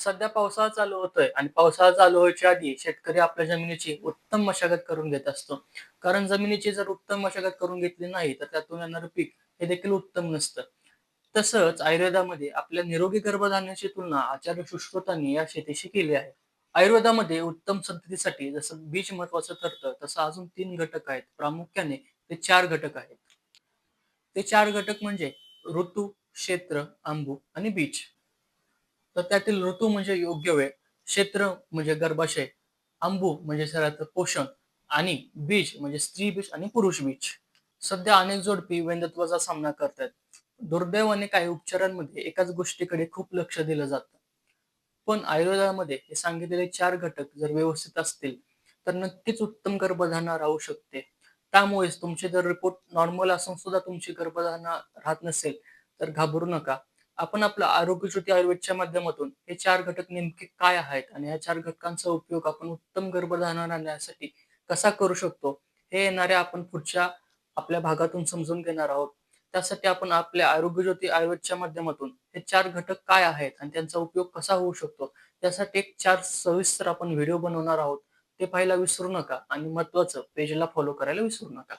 सध्या पावसाळा चालू होतोय आणि पावसाळा चालू व्हायच्या आधी शेतकरी आपल्या जमिनीची उत्तम मशागत करून घेत असतो. कारण जमिनीची जर उत्तम मशागत करून घेतली नाही, तर त्यातून येणारं पीक हे देखील उत्तम नसतं. तसंच आयुर्वेदामध्ये आपल्या निरोगी गर्भधारणेची तुलना आचार्य सुश्रुतांनी या शेतीशी केली आहे. आयुर्वेदामध्ये उत्तम संततीसाठी जसं बीज महत्वाचं ठरतं, तसं अजून 3 घटक आहेत. प्रामुख्याने ते 4 घटक आहेत. ते 4 घटक म्हणजे ऋतू, क्षेत्र, अंबू आणि बीज. तर त्यातील ऋतू म्हणजे योग्य वेळ, क्षेत्र म्हणजे गर्भाशय, अंबू म्हणजे शरीराचं पोषण आणि बीज म्हणजे स्त्री बीज आणि पुरुष बीज. सध्या अनेक जोडपी वैधत्वाचा सामना करतात. दुर्दैवाने काही उपचारांमध्ये एकाच गोष्टीकडे खूप लक्ष दिलं जातं. पण आयुर्वेदामध्ये हे सांगितलेले 4 घटक जर व्यवस्थित असतील, तर नक्कीच उत्तम गर्भधारणा राहू शकते. त्यामुळेच तुमचे जर रिपोर्ट नॉर्मल असून सुद्धा तुमची गर्भधारणा राहत नसेल, तर घाबरू नका. आपण आपलं आरोग्य ज्योती आयुर्वेदच्या माध्यमातून हे 4 घटक नेमके काय आहेत आणि ह्या 4 घटकांचा उपयोग आपण उत्तम गर्भधारणा राहण्यासाठी कसा करू शकतो, हे येणाऱ्या आपण पुढच्या आपल्या भागातून समजून घेणार आहोत. त्यासाठी आपण आपल्या आरोग्य ज्योती आयुर्वेदच्या माध्यमातून हे 4 घटक काय आहेत आणि त्यांचा उपयोग कसा होऊ शकतो, त्यासाठी एक 4 सविस्तर आपण व्हिडिओ बनवणार आहोत. ते पाहायला विसरू नका आणि महत्त्वाचं पेजला फॉलो करायला विसरू नका.